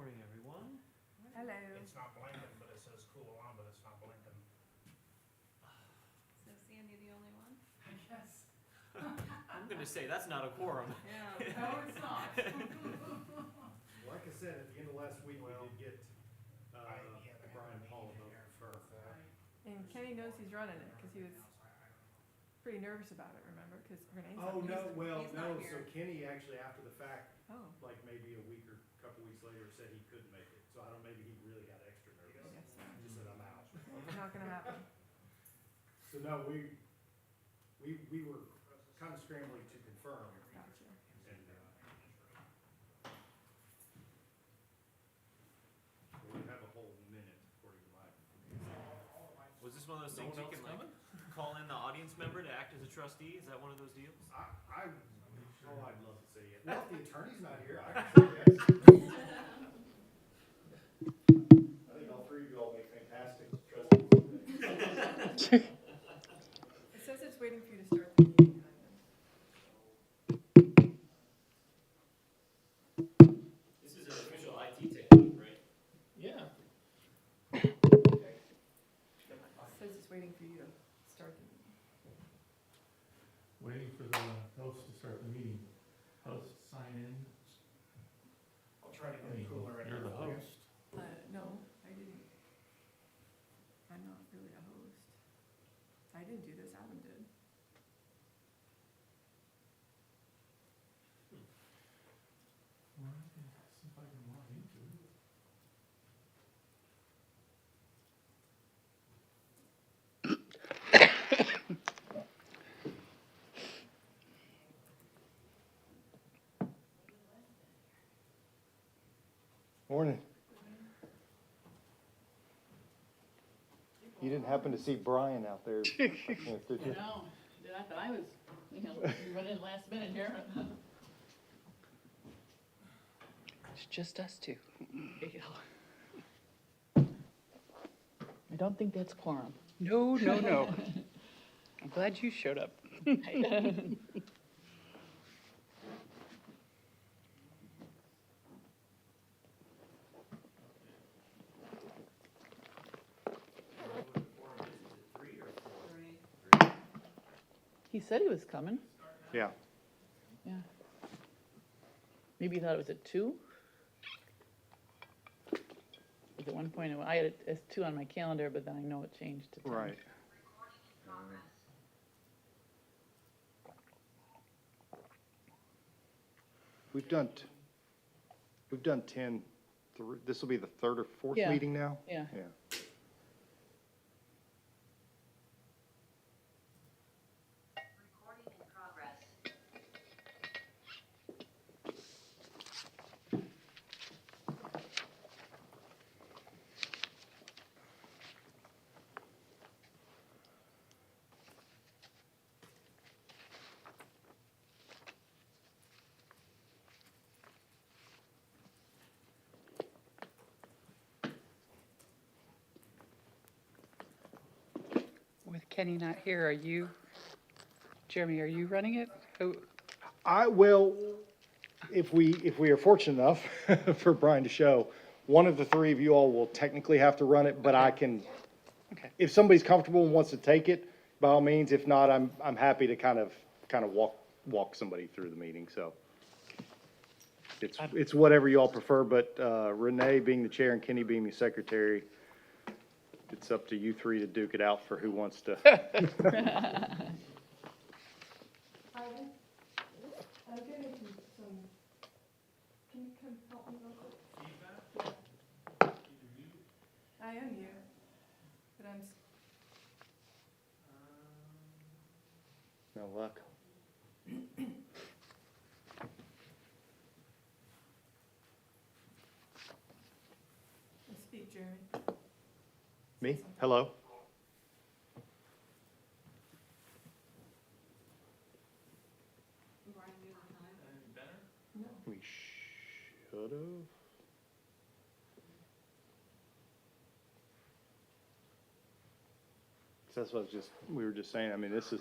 Morning, everyone. Hello. It's not blinking, but it says cool on, but it's not blinking. So Sandy the only one? I guess. I'm gonna say that's not a quorum. Yeah. No, it's not. Like I said, at the end of last week, we did get, Brian Paul in about here for. And Kenny knows he's running it, cause he was pretty nervous about it, remember? Cause Renee's Oh, not no, here. well, he's not no, so here. Kenny actually, after the fact, Oh, like maybe a week or a couple weeks later, said he couldn't make it. So I don't, maybe he really got extra I nervous. guess so. He just said, I'm out. It's not gonna happen. So no, we were kind of scrambling to confirm. Gotcha. And, we have a whole minute according to my. Was this one of those things you can like call in the audience member to act as a trustee? Is that one of those deals? I'd love to say it. Well, if the attorney's not here, I can say yes. I think all three of you all make fantastic trustees. It says it's waiting for you to start the meeting. This is an official IT technique, right? Yeah. It says it's waiting for you to start the meeting. Waiting for the host to start the meeting. Host, sign in. I'll try to get it cooler in You're here the for you. host. No, I didn't. I'm not really a host. I didn't do this, Adam did. Well, I can see if I can log into it. Morning. You didn't happen to see Brian out there, did you? No, I thought I was, running last minute here. It's just us two. There you go. I don't think that's quorum. No, no, no. I'm glad you showed up. He said he was coming, Yeah. yeah. Maybe he thought it was at 2? Because at one point, I had it as 2 on my calendar, but then I know it changed to 10. Right. We've done 10, this will be the third or fourth Yeah. meeting now? Yeah. Yeah. Recording in progress. With Kenny not here, Jeremy, are you running it? Oh, Well, if we are fortunate enough for Brian to show, one of the three of you all will technically have to run it, but I can, okay. if somebody's comfortable and wants to take it, by all means. If not, I'm happy to kind of walk somebody through the meeting, so. It's whatever you all prefer, but Renee being the chair and Kenny being the secretary, it's up to you three to duke it out for who wants to. I'm getting some, can you come help me real quick? I am here, but I'm, No luck. speak, Jeremy. Me? Hello? Brian knew the time. Any better? We should've. So that's what we were just saying, I mean, this is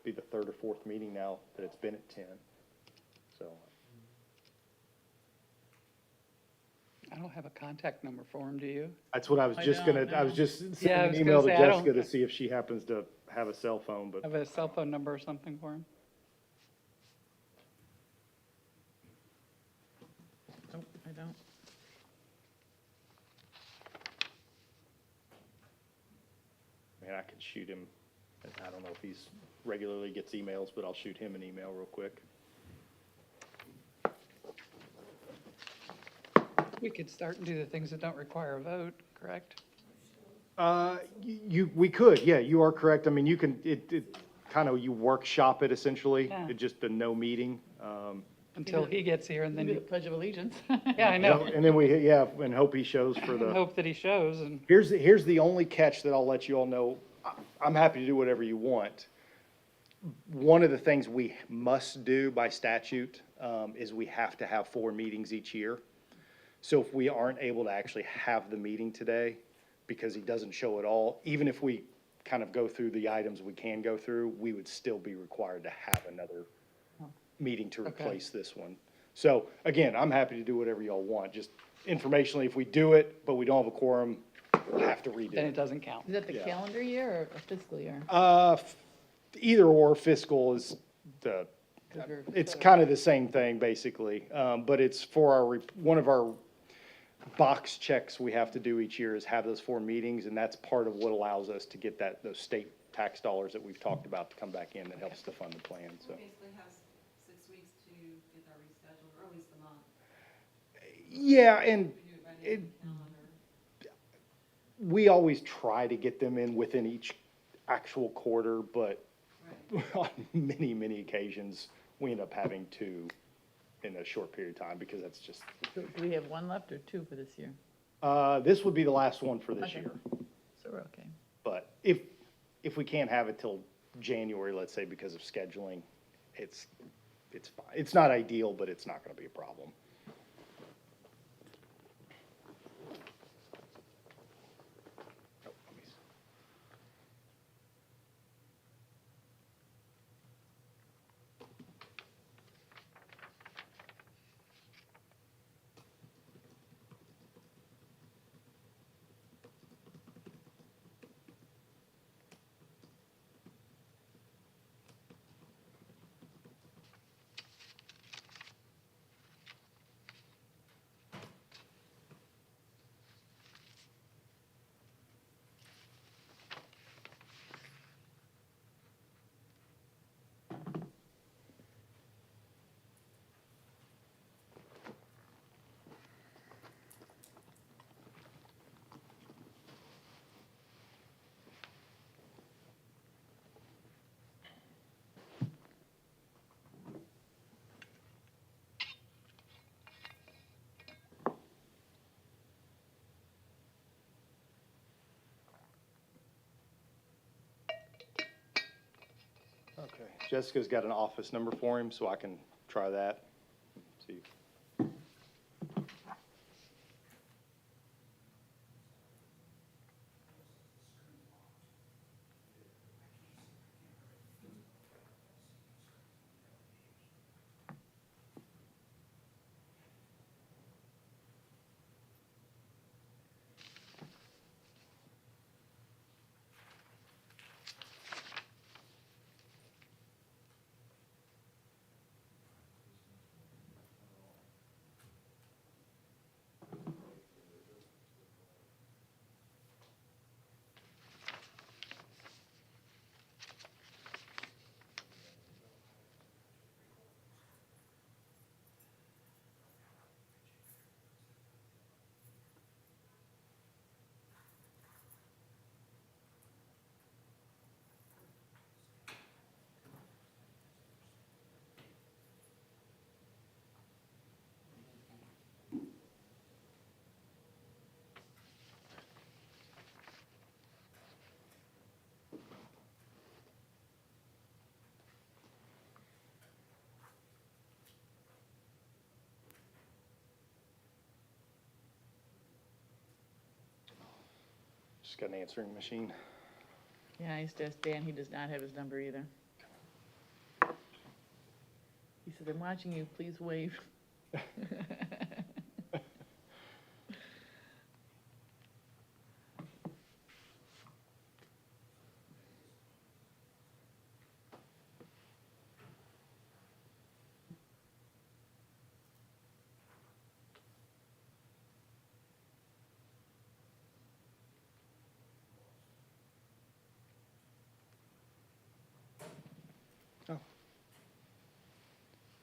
be the third or fourth meeting now that it's been at 10, so. I don't have a contact number for him, do you? That's what I was I just don't gonna, I was know. just Yeah, I sending was an gonna email to say, I don't- Jessica to see if she happens to have a cell phone, but Have a cell phone number or something for him? Nope, I don't. I mean, I could shoot him. I don't know if he's regularly gets emails, but I'll shoot him an email real quick. We could start and do the things that don't require a vote, correct? We could, yeah, you are correct. I mean, you can, it kind of, you workshop it essentially, Yeah. it's just a no meeting. Until he gets here and Then then, do the Pledge of Allegiance. yeah, I know. And then we, yeah, and hope he shows for And the, hope that he shows and, here's the only catch that I'll let you all know. I'm happy to do whatever you want. One of the things we must do by statute, is we have to have 4 meetings each year. So if we aren't able to actually have the meeting today, because he doesn't show at all, even if we kind of go through the items we can go through, we would still be required to have another meeting to Okay. replace this one. So again, I'm happy to do whatever y'all want, just informationally, if we do it, but we don't have a quorum, we'll have to redo then it it. doesn't count. Is that the Yeah. calendar year or a fiscal year? Either or fiscal is the, 'Cause we're- it's kind of the same thing, basically. But it's for our, one of our box checks we have to do each year is have those 4 meetings, and that's part of what allows us to get those state tax dollars that we've talked about to come back in that helps to fund the plan, so. We basically have 6 weeks to get that rescheduled, or at least a month. Yeah, and We do it by the end of the calendar. we always try to get them in within each actual quarter, but Right. on many, many occasions, we end up having 2 in a short period of time, because that's just, So do we have 1 left or 2 for this year? this would be the last one for this Okay. year. So we're okay. But if we can't have it till January, let's say, because of scheduling, it's fine. It's not ideal, but it's not gonna be a problem. Oh, let me see. Okay, Jessica's got an office number for him, so I can try that. See. Just got an answering machine. Yeah, I used to ask Dan, he does not have his number either. He said, I'm watching you, please wave.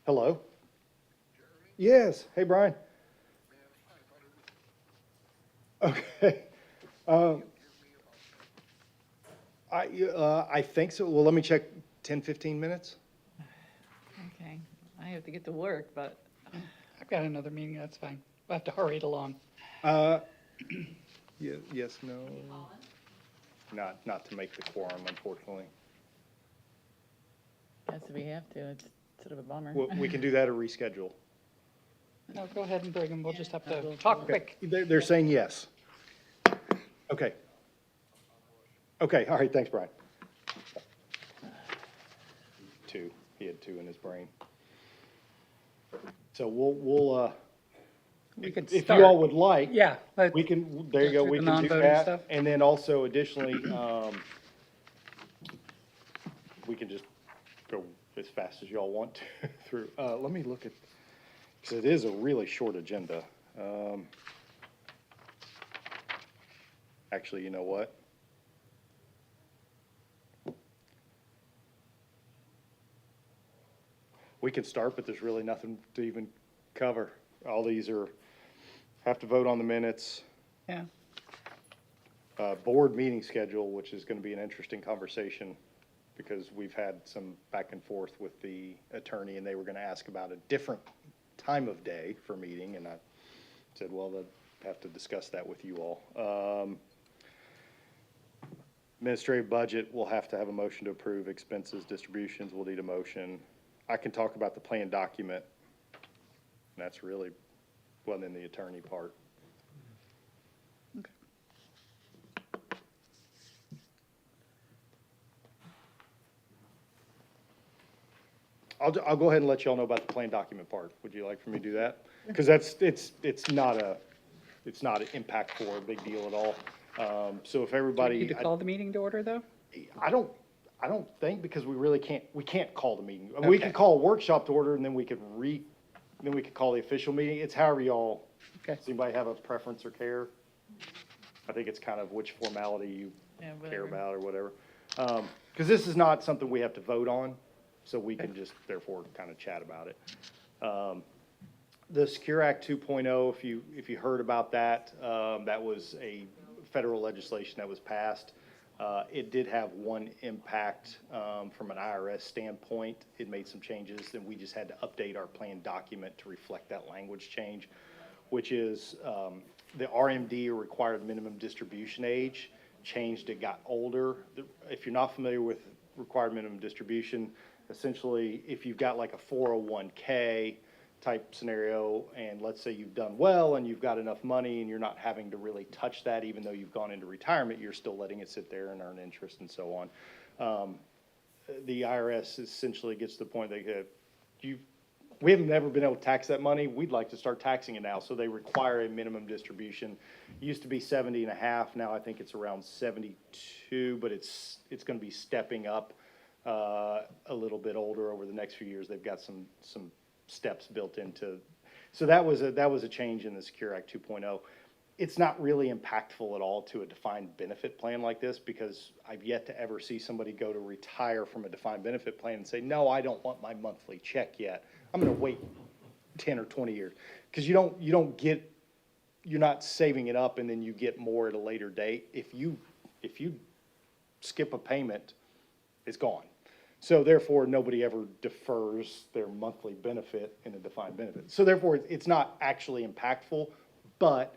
Hello? Yes, hey, Brian. Okay. I think so. Well, let me check 10, 15 minutes. Okay, I have to get to work, but I've got another meeting, that's fine. We'll have to hurry it along. Yes, no, Colin? not to make the quorum, unfortunately. Guess if we have to, it's sort of a bummer. We can do that or reschedule. No, go ahead and bring them, we'll just have to talk quick. They're saying yes. Okay. Okay, all right, thanks, Brian. Two, he had two in his brain. So we'll, We could if you all start. would like, Yeah. we can, there you go, we Through the can do non-voting that. stuff? And then also additionally, we can just go as fast as y'all want to through. Let me look at, because it is a really short agenda. Actually, you know what? We can start, but there's really nothing to even cover. All these have to vote on the minutes. Yeah, Board meeting schedule, which is gonna be an interesting conversation, because we've had some back and forth with the attorney, and they were gonna ask about a different time of day for meeting, and I said, well, they'll have to discuss that with you all. Administrative budget, we'll have to have a motion to approve expenses, distributions, we'll need a motion. I can talk about the plan document, and that's really, well, then the attorney part. okay. I'll go ahead and let y'all know about the plan document part. Would you like for me to do that? Because it's not impactful or a big deal at all. So if Do we everybody, need to call the meeting to order, though? I don't think, because we can't call the meeting. We Okay. could call a workshop to order, and then we could call the official meeting. It's however y'all, Okay. does anybody have a preference or care? I think it's kind of which formality you Yeah, care whatever. about or whatever. Because this is not something we have to vote on, so we can just therefore kind of chat about it. The Secure Act 2.0, if you heard about that, that was a federal legislation that was passed. It did have one impact from an IRS standpoint. It made some changes, and we just had to update our plan document to reflect that language change, which is the RMD, or required minimum distribution age, changed. It got older. If you're not familiar with required minimum distribution, essentially, if you've got like a 401k type scenario, and let's say you've done well and you've got enough money and you're not having to really touch that, even though you've gone into retirement, you're still letting it sit there and earn interest and so on. The IRS essentially gets to the point that we haven't ever been able to tax that money. We'd like to start taxing it now. So they require a minimum distribution. It used to be 70 and a half. Now I think it's around 72, but it's going to be stepping up a little bit older over the next few years. They've got some steps built into. So that was a change in the Secure Act 2.0. It's not really impactful at all to a defined benefit plan like this, because I've yet to ever see somebody go to retire from a defined benefit plan and say, no, I don't want my monthly check yet. I'm gonna wait 10 or 20 years. Because you're not saving it up and then you get more at a later date. If you skip a payment, it's gone. So therefore, nobody ever defers their monthly benefit in a defined benefit. So therefore, it's not actually impactful, but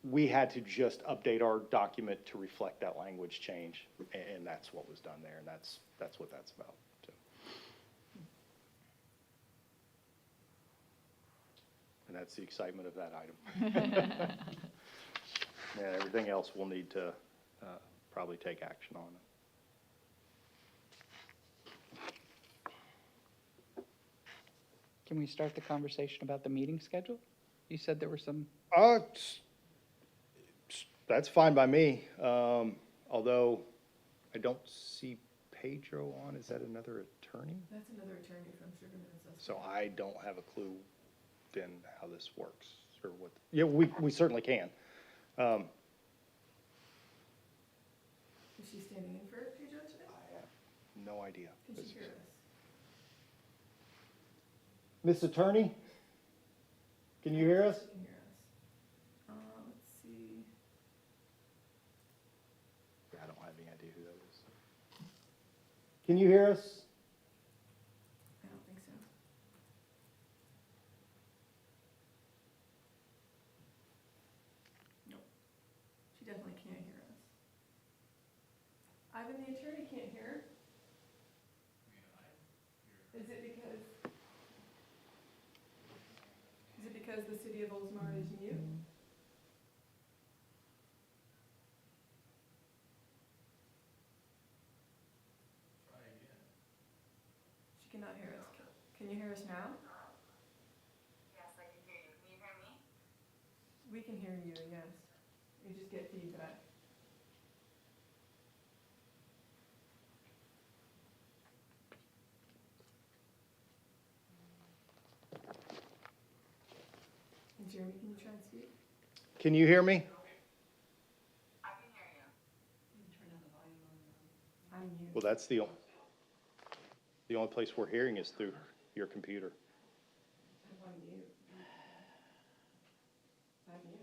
we had to just update our document to reflect that language change, and that's what was done there, and that's what that's about. So. And that's the excitement of that item. Yeah, everything else we'll need to probably take action on. Can we start the conversation about the meeting schedule? You said there were some, That's fine by me, although I don't see Pedro on. Is that another attorney? That's another attorney from Sugar Minnesota. So I don't have a clue then how this works, or what. Yeah, we certainly can. Is she standing in for Pedro today? I have no idea. Can she hear us? Miss Attorney, can you hear us? She can hear us. Let's see. I don't have any idea who that is. Can you hear us? I don't think so. Nope. She definitely can't hear us. Ivan, the attorney can't hear. Is it because the city of Oldsmar is mute? She cannot hear us. Can you hear us now? Yes, I can hear you. Can you hear me? We can hear you, yes. We just get feedback. And Jeremy, can you try and speak? Can you hear me? I can hear you. You can turn down the volume on the. I'm mute. Well, that's the only place we're hearing is through your computer. I'm mute. I'm mute.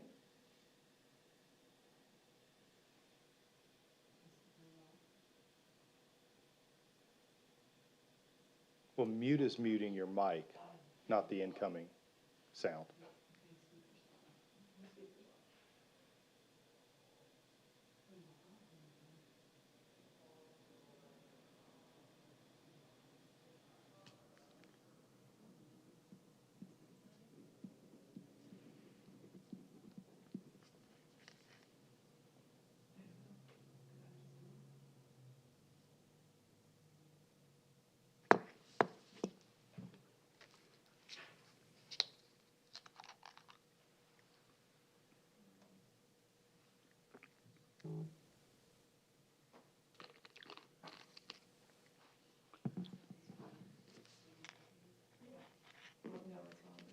Well, mute is muting your mic, not the incoming sound. No, it's on.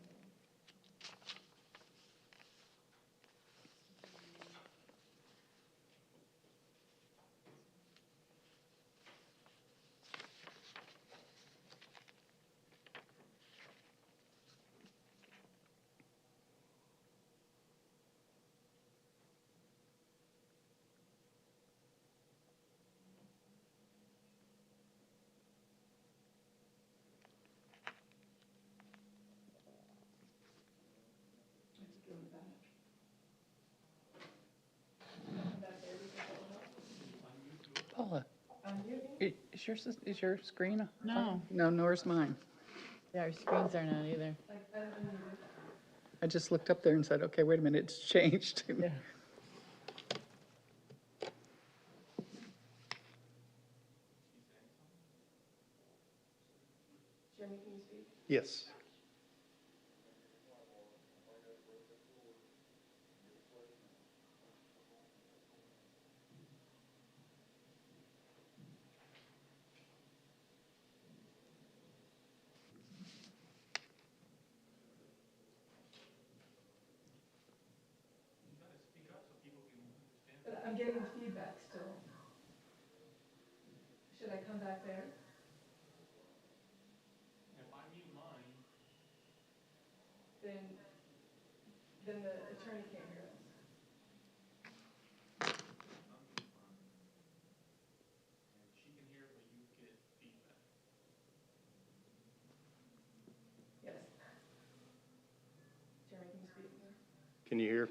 Paula, Unmuting? is your screen? No. No, nor is mine. Yeah, our screens are not either. Like, I'm unmuted. I just looked up there and said, okay, wait a minute, it's changed. Yeah. Jeremy, can you speak? Yes. But I'm getting feedback still. Should I come back there? If I mute mine, Then the attorney can't hear us. I'm mute mine. And she can hear, but you get feedback. Yes. Jeremy, can you speak again? Can you hear?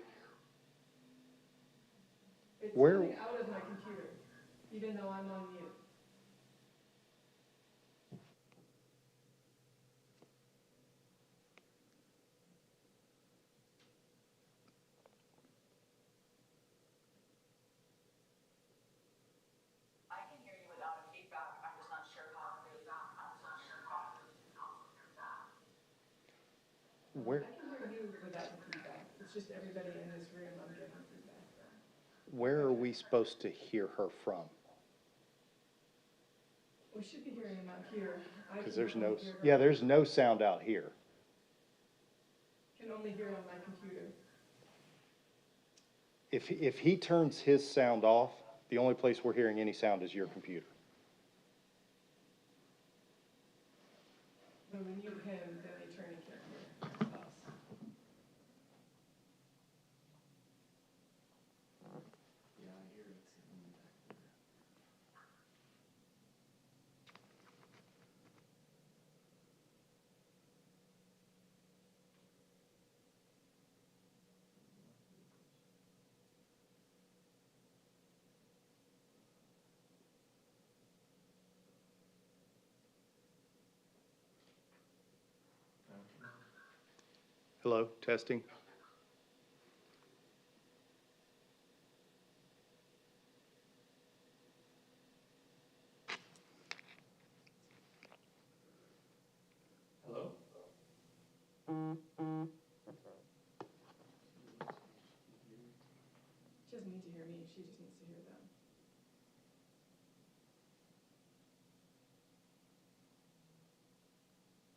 It's Where- coming out of my computer, even though I'm on mute. I can hear you without a feedback. I'm just not sure how the council hears that. Where, I can hear you without the feedback. It's just everybody in this room I'm getting feedback from. where are we supposed to hear her from? We should be hearing them out here. I Because can there's only no, hear her- yeah, there's no sound out here. Can only hear it on my computer. If he turns his sound off, the only place we're hearing any sound is your computer. The when we mute him, then the attorney can't hear us. Yeah, I hear it's in the back there. Hello, testing. Hello? She doesn't need to hear me, she just needs to hear them.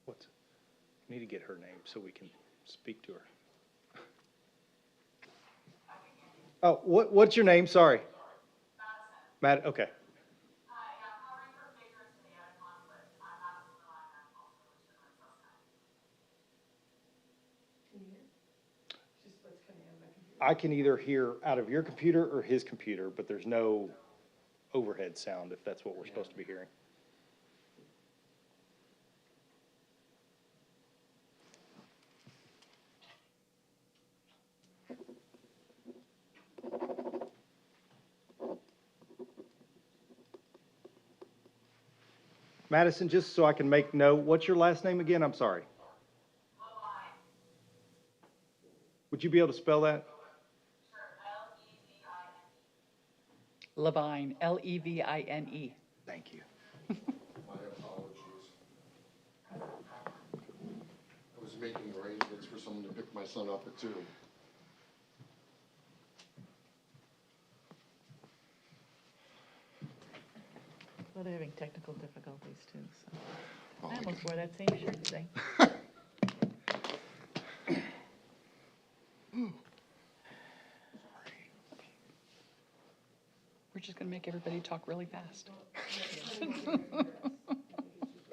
What's, we need to get her name so we can speak to her. Oh, what's your name? Sorry. Matt, okay. Hi, yeah, I'm covering for Victor today at a conflict. I'm Madison Levine, I'm also a legitimate suspect. Can you hear? Just what's coming out of my computer. I can either hear out of your computer or his computer, but there's no overhead sound if that's what we're supposed to be hearing. Madison, just so I can make note, what's your last name again? I'm sorry. Levine, Would you be able to spell that? sure, Levine. Levine, Levine. Thank you. My apologies. I was making arrangements for someone to pick my son up at 2. Well, they're having technical difficulties too, so. Oh, I I almost can- wore that same shirt today. We're just gonna make everybody talk really fast.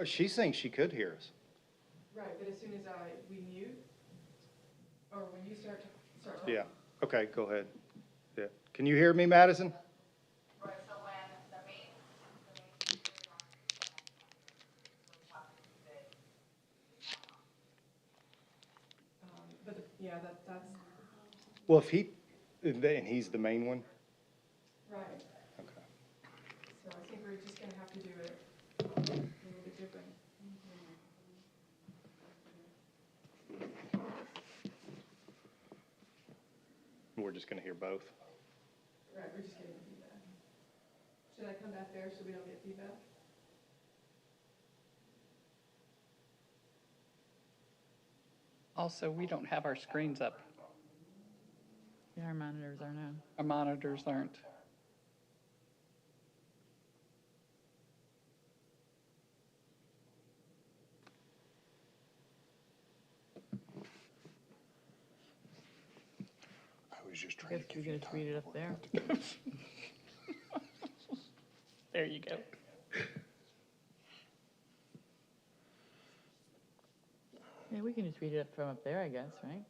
She's saying she could hear us. Right, but as soon as we mute, or when you start talking. Yeah, okay, go ahead. Yeah. Can you hear me, Madison? Right, so when the main speaker is on so we have to keep it. But, yeah, that's, Well, if he, and he's the main one? right, Okay. so I think we're just gonna have to do it a little bit different. We're just gonna hear both. Right, we're just getting feedback. Should I come back there so we don't get feedback? Also, we don't have our screens up. Yeah, our monitors are now. Our monitors aren't. I was just I trying guess to we're give you gonna time. tweet it to up work there. out the kinks. There you go. Yeah, we can just read it up from up there, I guess, right?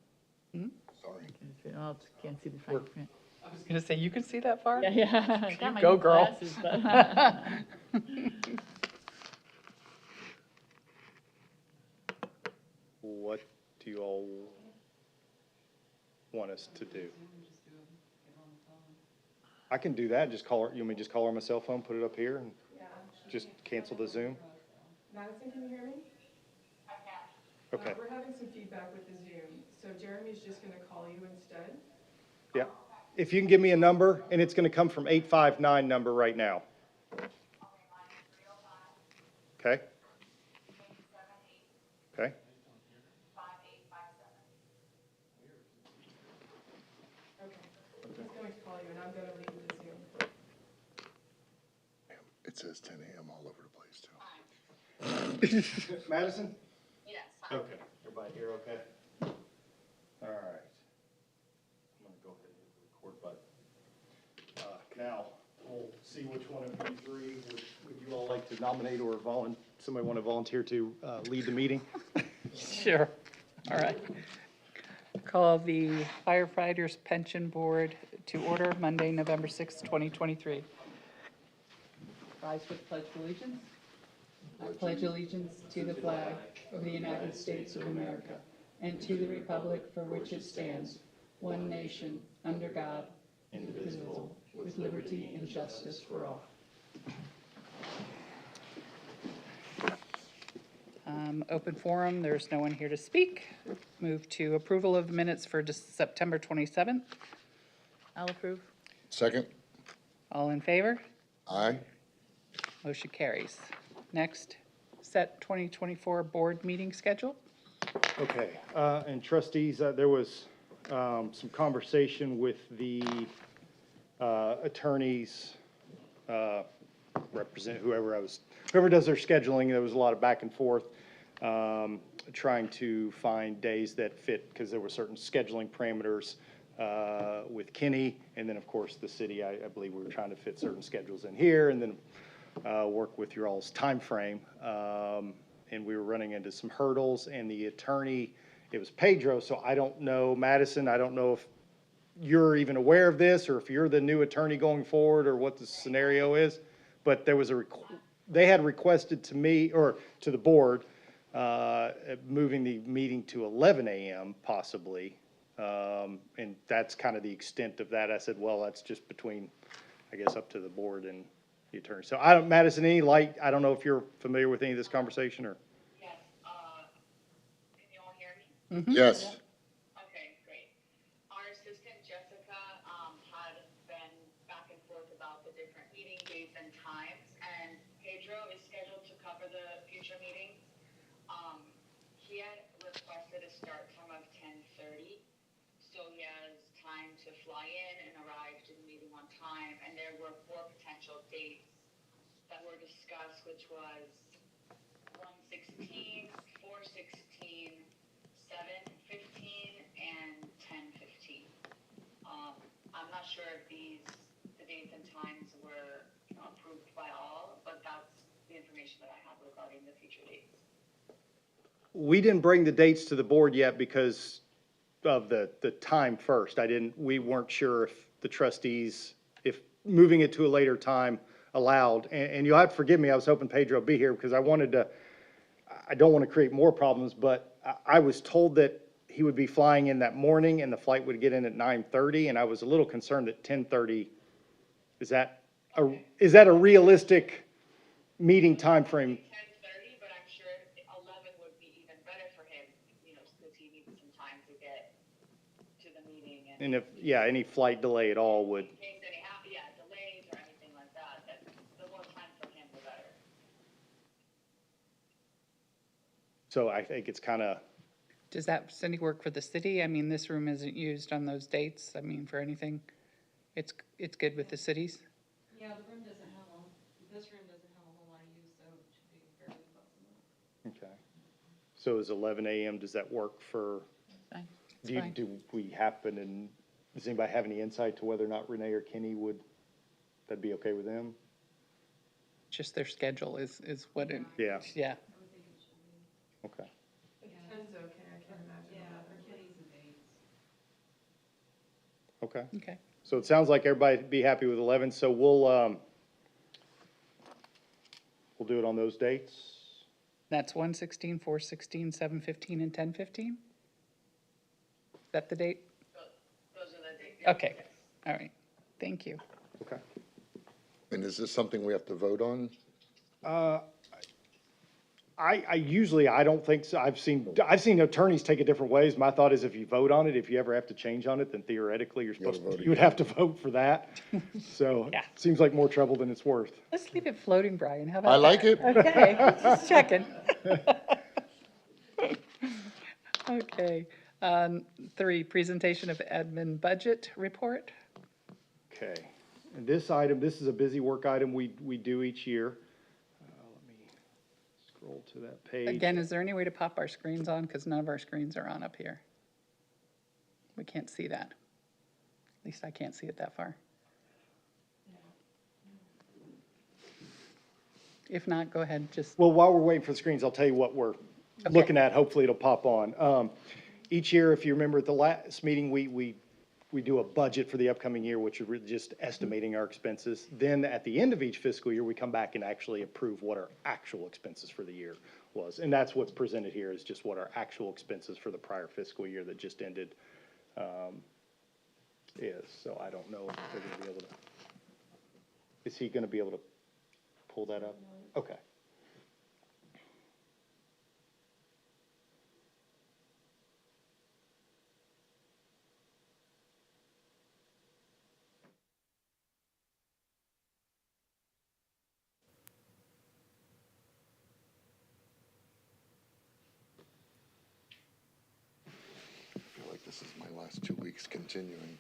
Sorry. Can just read- Oh, can't see the fine print. I was gonna say, you can see that far? Yeah, yeah. Got my go, new girl. glasses, but- What do you all want us to do? I can do that, just call her, you want me to just call her on my cell phone, put it up here, and Yeah. just cancel the Zoom? Madison, can you hear me? I can't. Okay, We're having some feedback with the Zoom, so Jeremy's just gonna call you instead. yeah. If you can give me a number, and it's gonna come from 859 number right now, Okay, mine is 305, okay? 878, Okay? 5857. Okay. He's going to call you, and I'm gonna leave the Zoom. It says 10 a.m. all over the place, too. Madison? Yes, hi. Okay, everybody here okay? All right. I'm gonna go ahead and hit the record button. Now, we'll see which one of you three would you all like to nominate or somebody want to volunteer to lead the meeting? Sure. All right. Call the Firefighters Pension Board to order Monday, November 6th, 2023. Rise with the Pledge of Allegiance. I pledge allegiance to the flag of the United States of America and to the republic for which it stands, one nation, under God, indivisible, with liberty and justice for all. Open forum, there's no one here to speak. Move to approval of the minutes for September 27th. I'll approve. Second? All in favor? Aye. Motion carries. Next, set 2024 board meeting schedule. Okay, and trustees, there was some conversation with the attorneys, whoever does their scheduling. There was a lot of back and forth, trying to find days that fit, because there were certain scheduling parameters with Kenny, and then, of course, the city. I believe we were trying to fit certain schedules in here, and then work with your all's timeframe. And we were running into some hurdles, and the attorney, it was Pedro, so I don't know, Madison, I don't know if you're even aware of this, or if you're the new attorney going forward, or what the scenario is, but there was they had requested to me, or to the board, moving the meeting to 11 a.m. possibly, and that's kind of the extent of that. I said, well, that's just between, I guess, up to the board and the attorney. So Madison, I don't know if you're familiar with any of this conversation, or? Yes, can you all hear me? Yes. Okay, great. Our assistant Jessica, had been back and forth about the different meeting dates and times, and Pedro is scheduled to cover the future meetings. He had requested a start time of 10:30, so he has time to fly in and arrive to the meeting on time, and there were 4 potential dates that were discussed, which was 1:16, 4:16, 7:15, and 10:15. I'm not sure if the dates and times were approved by all, but that's the information that I have regarding the future dates. We didn't bring the dates to the board yet because of the time first. We weren't sure if the trustees, if moving it to a later time allowed. And you'll have to forgive me, I was hoping Pedro would be here because I don't want to create more problems, but I was told that he would be flying in that morning and the flight would get in at 9:30, and I was a little concerned that 10:30, is that a realistic meeting time frame? 10:30, but I'm sure 11 would be even better for him, because he needs some time to get to the meeting. And if, any flight delay at all would, In case any delays or anything like that, the more time for him, the better. so I think it's kind of, Does that, Cindy, work for the city? I mean, this room isn't used on those dates. I mean, for anything. It's good with the cities? Yeah, the room doesn't have this room doesn't have a whole lot of use, so it should be fairly flexible. okay. So is 11 a.m., does that work for, Fine. It's fine. do we happen, and does anybody have any insight to whether or not Renee or Kenny that'd be okay with them? Just their schedule is what it, Yeah, yeah. I would think it should be. okay. Ten's okay, I can't imagine. Yeah, for kitties and dates. Okay. Okay. So it sounds like everybody'd be happy with 11, so we'll do it on those dates. That's 1:16, 4:16, 7:15, and 10:15? Is that the date? Those are the dates. Okay, all right. Thank you. Okay. And is this something we have to vote on? I usually, I don't think so. I've seen attorneys take it different ways. My thought is if you vote on it, if you ever have to change on it, then theoretically You gotta vote you would have to vote for that. So, Yeah. seems like more trouble than it's worth. Let's leave it floating, Brian. How about I like that? it. Okay, just checking. Okay. 3, presentation of admin budget report. Okay. And this is a busy work item we do each year. Let me scroll to that page. Again, is there any way to pop our screens on? Because none of our screens are on up here. We can't see that. At least I can't see it that far. If not, go ahead, just, Well, while we're waiting for the screens, I'll tell you what we're looking at. Hopefully it'll pop on. Each year, if you remember at the last meeting, we do a budget for the upcoming year, which is really just estimating our expenses. Then at the end of each fiscal year, we come back and actually approve what our actual expenses for the year was. And that's what's presented here is just what our actual expenses for the prior fiscal year that just ended, is. So I don't know if they're gonna be able to, is he gonna be able to pull that up? Okay. I feel like this is my last 2 weeks continuing.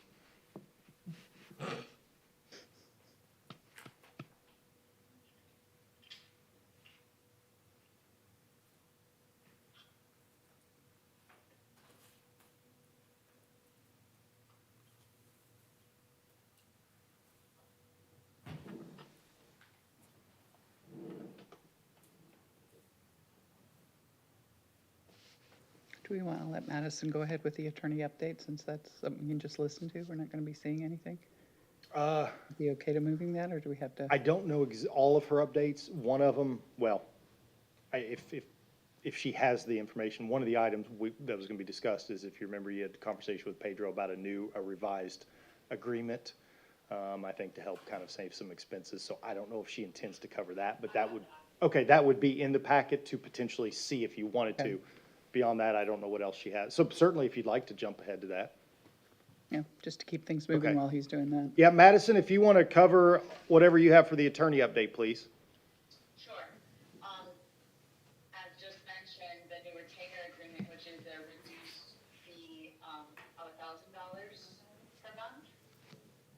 do we want to let Madison go ahead with the attorney update since that's something you can just listen to? We're not going to be seeing anything. Be okay to moving that, or do we have to? I don't know all of her updates. One of them, well, if she has the information, one of the items that was gonna be discussed is, if you remember, you had a conversation with Pedro about a revised agreement, I think to help kind of save some expenses. So I don't know if she intends to cover that, but that would be in the packet to potentially see if you wanted to. Beyond that, I don't know what else she has. So certainly if you'd like to jump ahead to that. Yeah, just to keep things moving Okay. while he's doing that. Yeah, Madison, if you want to cover whatever you have for the attorney update, please. Sure. As just mentioned, the new retainer agreement, which is a reduced fee of $1,000 per month.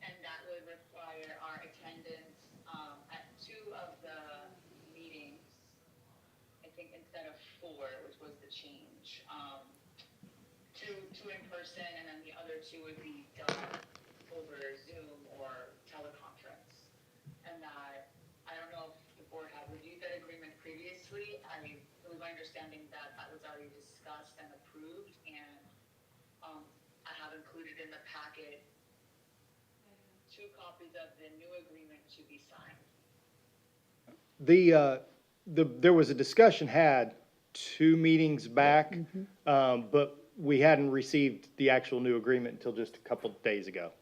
And that would require our attendance at 2 of the meetings, I think instead of 4, which was the change. Two in person, and then the other 2 would be done over Zoom or teleconference. And that, I don't know if the board had reviewed that agreement previously. It was my understanding that that was already discussed and approved, and I have included in the packet 2 copies of the new agreement to be signed. There was a discussion had 2 meetings back, but we hadn't received the actual new agreement until just a couple of days ago.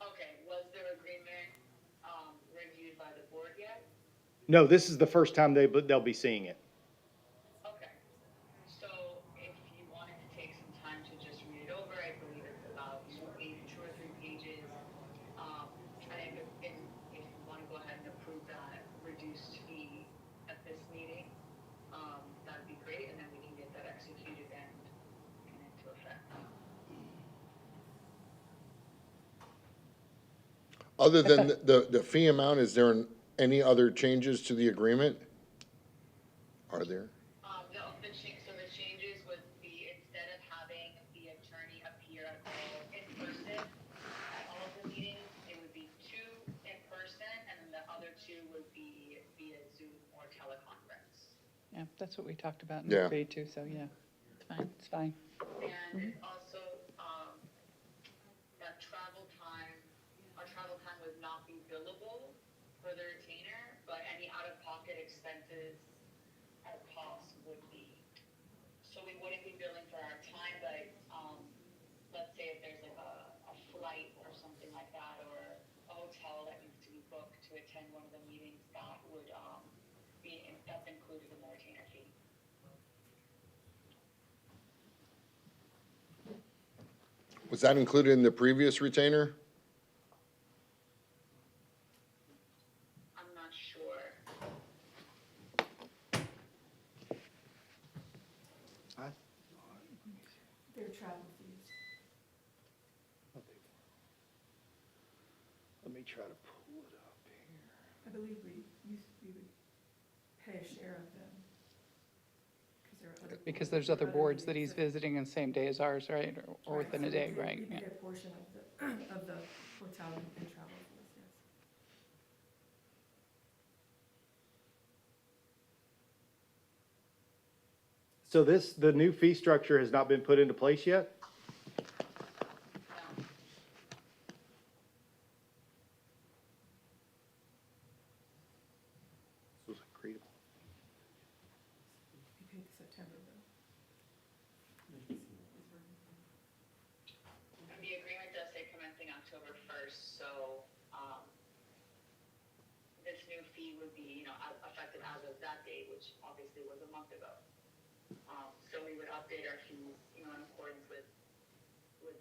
Okay, was their agreement reviewed by the board yet? No, this is the first time they'll be seeing it. Okay, so if you wanted to take some time to just read it over, I believe it's about 2 or 3 pages. And if you want to go ahead and approve that reduced fee at this meeting, that'd be great, and then we can get that executed and into effect. Other than the fee amount, is there any other changes to the agreement? Are there? So the changes would be, instead of having the attorney appear at all in person at all of the meetings, it would be 2 in person, and then the other 2 would be via Zoom or teleconference. Yeah, that's what we talked about in Yeah. the debate too, so yeah, it's fine, it's fine. And it's also, that our travel time would not be billable for the retainer, but any out-of-pocket expenses at cost would be. So we wouldn't be billing for our time, but, let's say if there's like a flight or something like that, or a hotel that needs to be booked to attend one of the meetings, that would, that's included in the retainer fee. Was that included in the previous retainer? I'm not sure. Their travel fees. Let me try to pull it up here. I believe we would pay a share of them. There are other. Because there's other boards that he's visiting in the same day as ours, right, or Right, within so a day, we right? could Yeah. get a portion of the hotel and travel fees, yes. So the new fee structure has not been put into place yet? No. This was agreed upon. You paid the September bill. And the agreement does say commencing October 1st, so, this new fee would be, effective as of that date, which obviously was a month ago. So we would update our fees, in accordance with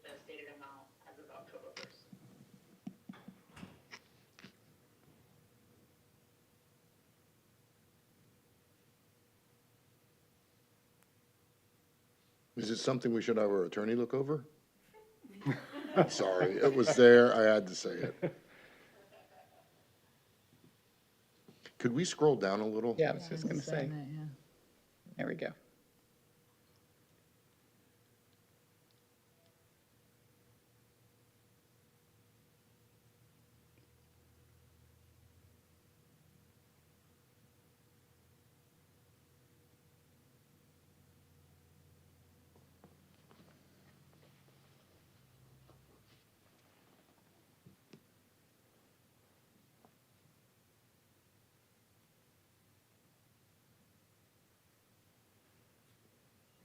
the stated amount as of October 1st. Is it something we should have our attorney look over? Sorry, it was there, I had to say it. Could we scroll down a little? Yeah, I was just gonna say. There we go.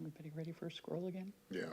Everybody ready for a scroll again? Yeah.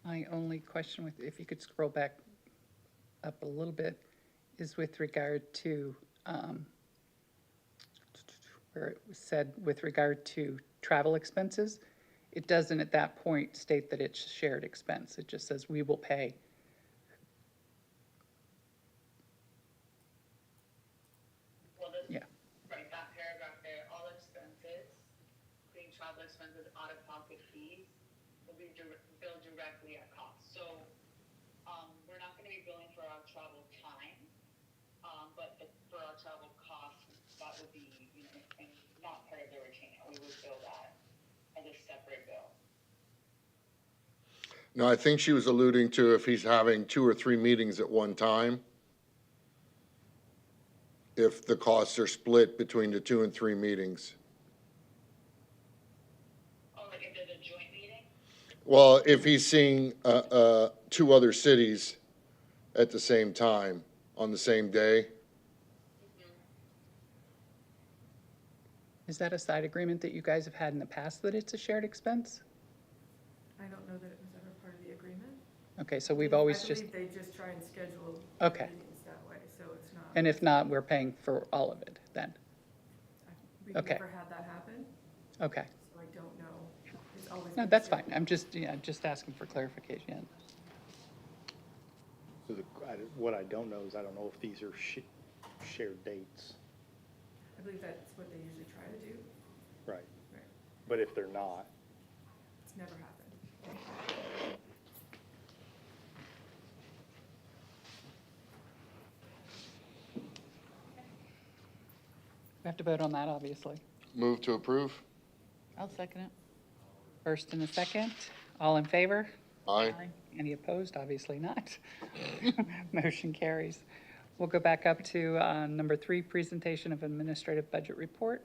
My only question with, if you could scroll back up a little bit, is with regard to, where it was said with regard to travel expenses. It doesn't at that point state that it's shared expense. It just says we will pay. Well, this, Yeah. right, that paragraph there, all expenses, including travel expenses, out-of-pocket fees, will be billed directly at cost. So, we're not gonna be billing for our travel time, but for our travel costs, that would be, and not part of the retainer. We would bill that as a separate bill. No, I think she was alluding to if he's having 2 or 3 meetings at one time, if the costs are split between the 2 and 3 meetings. Oh, like if there's a joint meeting? Well, if he's seeing 2 other cities at the same time, on the same day, Is that a side agreement that you guys have had in the past that it's a shared expense? I don't know that it was ever part of the agreement. Okay, so we've always just, I believe they just try and schedule Okay. meetings that way, so it's not. and if not, we're paying for all of it then? We've okay. never had that happen, Okay. so I don't know. It's always. No, been that's fine. scheduled. I'm just, just asking for clarification. So what I don't know is I don't know if these are shared dates. I believe that's what they usually try to do. Right. Right. But if they're not, It's never happened. We have to vote on that, obviously. move to approve? I'll second it. First and a second. All in favor? Aye. Any opposed? Obviously not. Motion carries. We'll go back up to number 3, presentation of administrative budget report.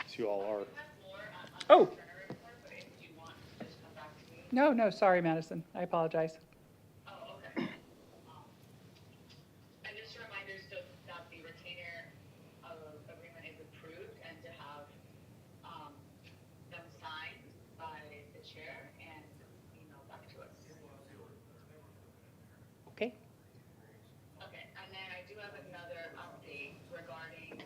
so you all are. We have more on Oh. the Turner report, but if you want, just come No, sorry, Madison. I apologize. Oh, okay. And just a reminder, so that the retainer agreement is approved and to have, them signed by the chair and emailed back to us. Okay. Okay, and then I do have another update regarding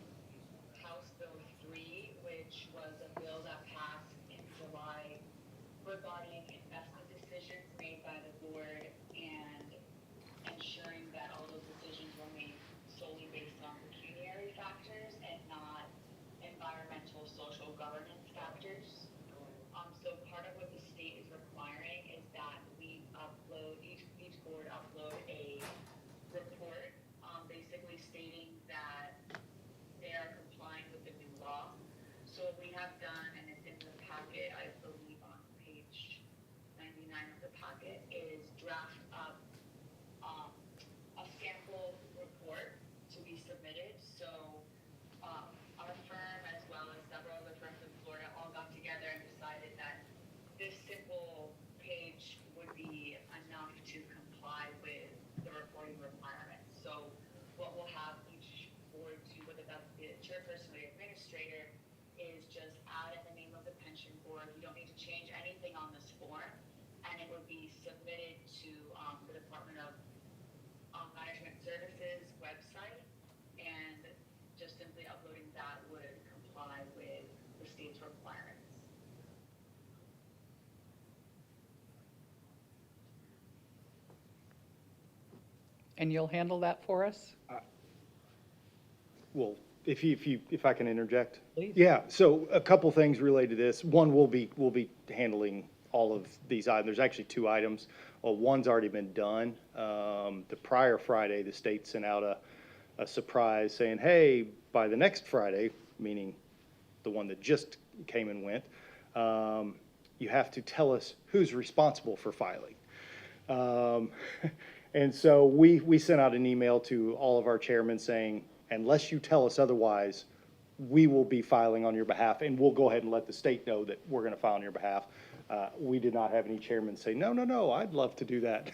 House Bill 3, which was a bill that passed in July regarding investment decisions made by the board and ensuring that all those decisions were made solely based on pecuniary factors and not environmental, social governance factors. So part of what the state is requiring is that we upload, each board upload a report, basically stating that they are complying with the new law. So what we have done, and it's in the packet, I believe on page 99 of the packet, is draft up a sample report to be submitted. So our firm, as well as several other firms in Florida, all got together and decided that this simple page would be enough to comply with the reporting requirements. So what we'll have each board do, whether that's the chairperson or the administrator, is just add in the name of the pension board. You don't need to change anything on this form, and it would be submitted to the Department of Management Services website, and just simply uploading that would comply with the state's requirements. And you'll handle that for us? Well, if I can interject? Please. Yeah, so a couple things related to this. One, we'll be handling all of these items. There's actually two items. Well, one's already been done. The prior Friday, the state sent out a surprise saying, hey, by the next Friday, meaning the one that just came and went, you have to tell us who's responsible for filing. And so we sent out an email to all of our chairmen saying, unless you tell us otherwise, we will be filing on your behalf, and we'll go ahead and let the state know that we're going to file on your behalf. We did not have any chairmen say, no, I'd love to do that.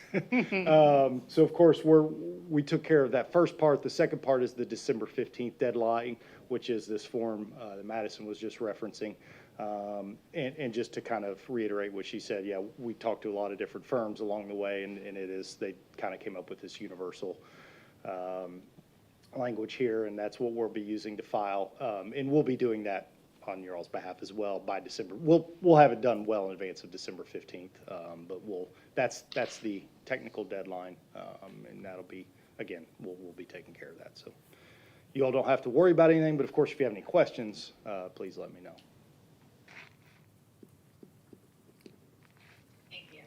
So of course, we took care of that first part. The second part is the December 15th deadline, which is this form that Madison was just referencing. And just to kind of reiterate what she said, yeah, we talked to a lot of different firms along the way, and they kind of came up with this universal language here, and that's what we'll be using to file. And we'll be doing that on your all's behalf as well by December. We'll have it done well in advance of December 15th, but that's the technical deadline, and that'll be, again, we'll be taking care of that. So you all don't have to worry about anything, but of course, if you have any questions, please let me know. Thank you.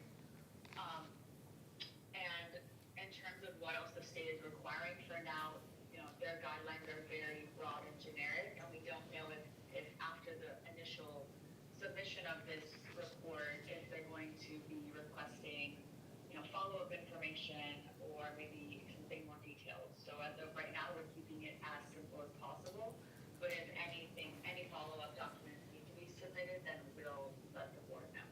And in terms of what else the state is requiring for now, their guidelines are very broad and generic, and we don't know if after the initial submission of this report, if they're going to be requesting, follow-up information or maybe something more detailed. So as of right now, we're keeping it as simple as possible, but if any follow-up documents need to be submitted, then we'll let the board know.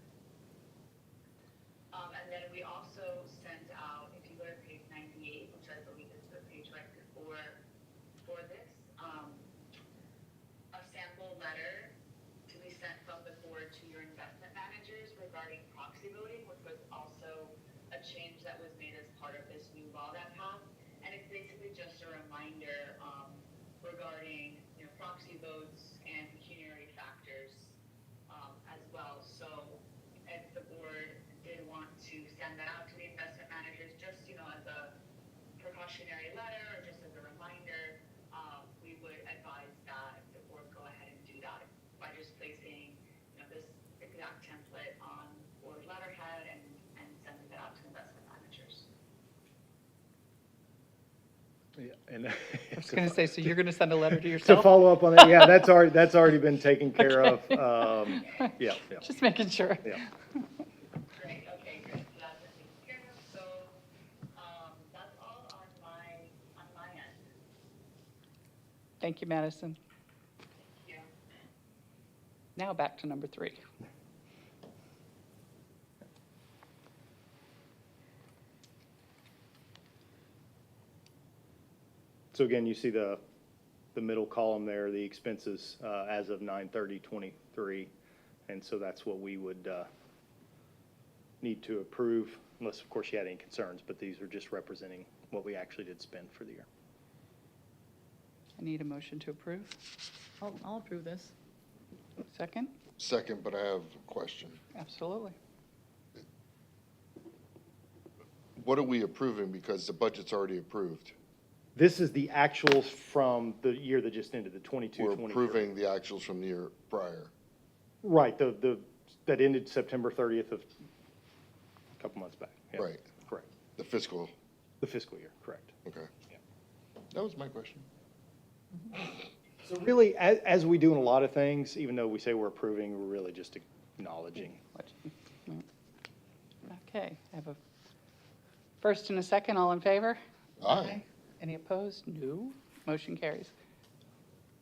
And then we also sent out, if you go to page 98, which I believe is the page right before this, a sample letter to be sent from the board to your investment managers regarding proxy voting, which was also a change that was made as part of this new law that passed. And it's basically just a reminder regarding proxy votes and pecuniary factors as well. So if the board did want to send that out to the investment managers, just as a precautionary letter or just as a reminder, we would advise that the board go ahead and do that by just placing this exact template on board letterhead and sending it out to investment managers. Yeah, and I was going to say, so you're going to send a letter to to yourself? follow up on that, yeah, that's already been taken care of. Yeah. Just making sure. Yeah. Great, okay, great. So that's been taken care of. So that's all on my end. Thank you, Madison. Yeah. Now back to number 3. So again, you see the middle column there, the expenses, as of 9/30/23. And so that's what we would, need to approve, unless, of course, you had any concerns, but these are just representing what we actually did spend for the year. I need a motion to approve. I'll approve this. Second? Second, but I have a question. Absolutely. What are we approving? Because the budget's already approved. This is the actuals from the year that just ended, the 22, We're 23. approving the actuals from the year prior. Right, that ended September 30th of a couple months back. Yeah, Right. correct. The fiscal, The fiscal year, correct. okay. Yeah. That was my question. So really, as we do in a lot of things, even though we say we're approving, we're really just acknowledging. Okay, I have a first and a second, all in favor? Aye. Any opposed? No. Motion carries.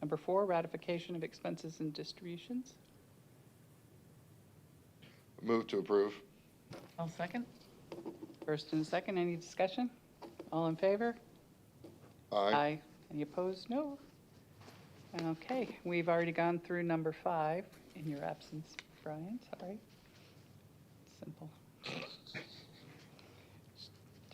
Number 4, ratification of expenses and distributions. Move to approve. I'll second. First and a second, any discussion? All in favor? Aye. Any opposed? No. Okay, we've already gone through number 5 in your absence, Brian, sorry. Simple.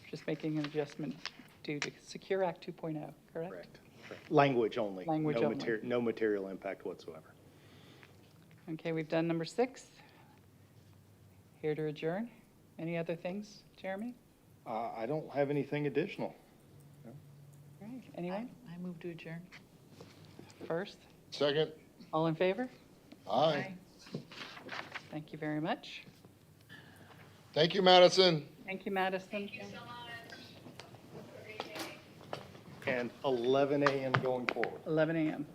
Just making an adjustment due to Secure Act 2.0, correct? Correct. Language only. Language No only. No material impact whatsoever. Okay, we've done number 6. Here to adjourn. Any other things, Jeremy? I don't have anything additional. All right, anyone? I move to adjourn. First, Second. all in favor? Aye. Thank you very much. Thank you, Madison. Thank you, Madison. Thank you so much. Have a great day. And 11 a.m. going forward. 11 a.m.